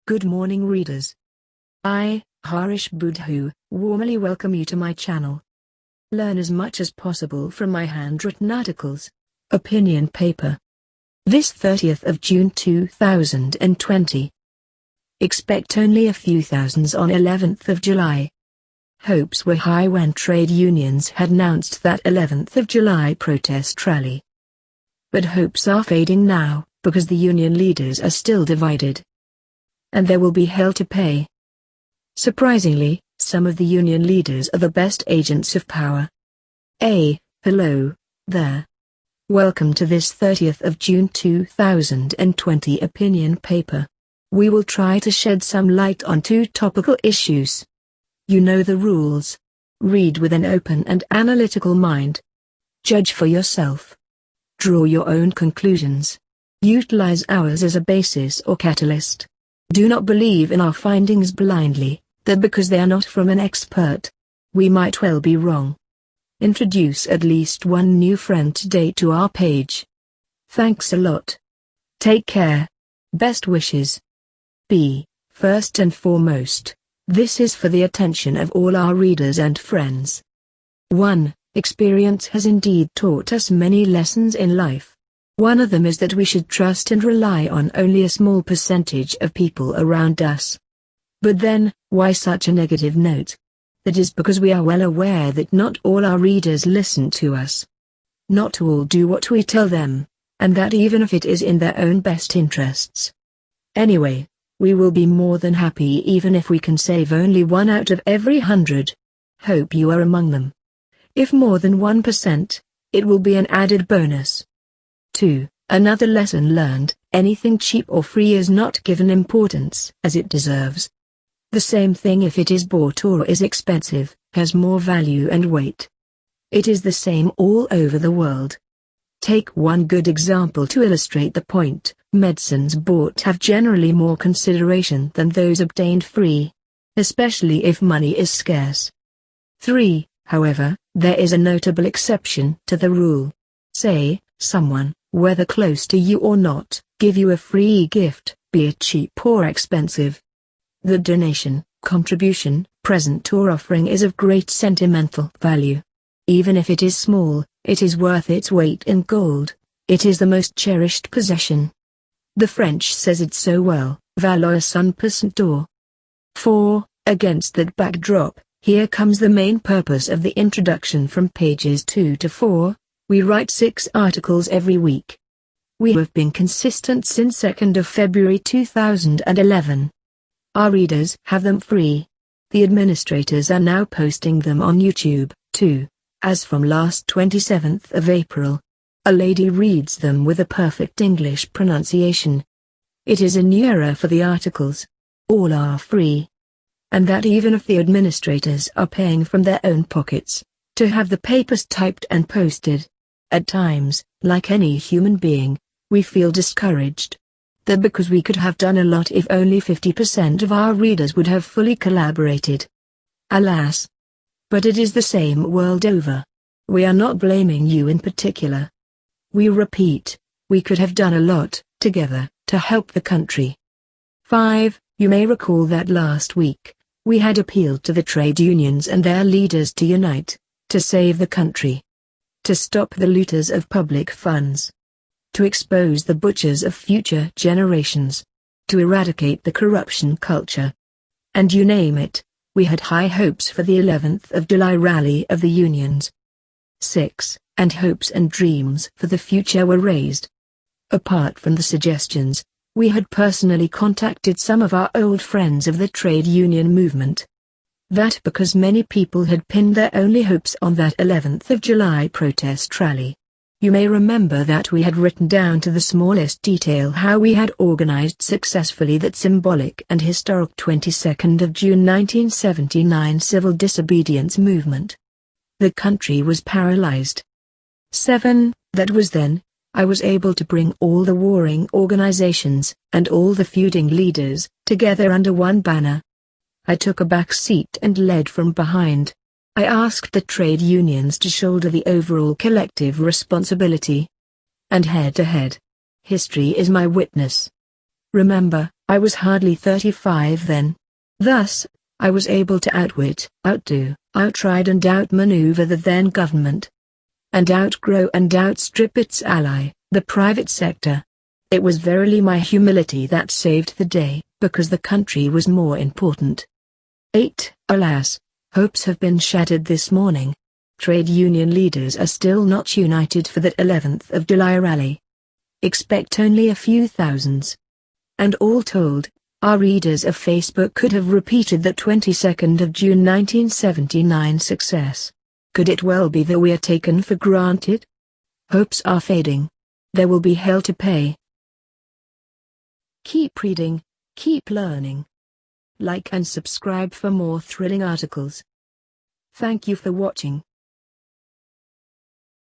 Good morning readers. I, Harish Budhu, warmly welcome you to my channel. Learn as much as possible from my handwritten articles. Opinion paper. This 30th of June 2020. Expect only a few thousands on 11th of July. Hopes were high when trade unions had announced that 11th of July protest rally. But hopes are fading now, because the union leaders are still divided. And there will be hell to pay. Surprisingly, some of the union leaders are the best agents of power. Hello, there. Welcome to this 30th of June 2020 opinion paper. We will try to shed some light on two topical issues. You know the rules. Read with an open and analytical mind. Judge for yourself. Draw your own conclusions. Utilize ours as a basis or catalyst. Do not believe in our findings blindly, that because they are not from an expert. We might well be wrong. Introduce at least one new friend today to our page. Thanks a lot. Take care. Best wishes. First and foremost, this is for the attention of all our readers and friends. 1. Experience has indeed taught us many lessons in life. One of them is that we should trust and rely on only a small percentage of people around us. But then, why such a negative note? That is because we are well aware that not all our readers listen to us. Not all do what we tell them, and that even if it is in their own best interests. Anyway, we will be more than happy even if we can save only 1 out of every 100. Hope you are among them. If more than 1%, it will be an added bonus. 2. Another lesson learned, anything cheap or free is not given importance as it deserves. The same thing if it is bought or is expensive, has more value and weight. It is the same all over the world. Take one good example to illustrate the point, medicines bought have generally more consideration than those obtained free. Especially if money is scarce. 3. However, there is a notable exception to the rule. Say, someone, whether close to you or not, give you a free gift, be it cheap or expensive. The donation, contribution, present or offering is of great sentimental value. Even if it is small, it is worth its weight in gold. It is the most cherished possession. The French says it so well, valeur sans pesant. 4. Against that backdrop, here comes the main purpose of the introduction from pages 2 to 4. We write 6 articles every week. We have been consistent since 2nd of February 2011. Our readers have them free. The administrators are now posting them on YouTube, too, as from last 27th of April. A lady reads them with a perfect English pronunciation. It is a new era for the articles. All are free. And that even if the administrators are paying from their own pockets, to have the papers typed and posted. At times, like any human being, we feel discouraged. That because we could have done a lot if only 50% of our readers would have fully collaborated. Alas! But it is the same world over. We are not blaming you in particular. We repeat, we could have done a lot, together, to help the country. 5. You may recall that last week, we had appealed to the trade unions and their leaders to unite, to save the country. To stop the looters of public funds. To expose the butchers of future generations. To eradicate the corruption culture. And you name it, we had high hopes for the 11th of July rally of the unions. 6. And hopes and dreams for the future were raised. Apart from the suggestions, we had personally contacted some of our old friends of the trade union movement. That because many people had pinned their only hopes on that 11th of July protest rally. You may remember that we had written down to the smallest detail how we had organized successfully that symbolic and historic 22nd of June 1979 civil disobedience movement. The country was paralyzed. 7. That was then, I was able to bring all the warring organizations, and all the feuding leaders, together under one banner. I took a back seat and led from behind. I asked the trade unions to shoulder the overall collective responsibility. And head to head. History is my witness. Remember, I was hardly 35 then. Thus, I was able to outwit, outdo, outride and outmaneuver the then government. And outgrow and outstrip its ally, the private sector. It was verily my humility that saved the day, because the country was more important. 8. Alas, hopes have been shattered this morning. Trade union leaders are still not united for that 11th of July rally. Expect only a few thousands. And all told, our readers of Facebook could have repeated that 22nd of June 1979 success. Could it well be that we are taken for granted? Hopes are fading. There will be hell to pay. Keep reading, keep learning. Like and subscribe for more thrilling articles. Thank you for watching.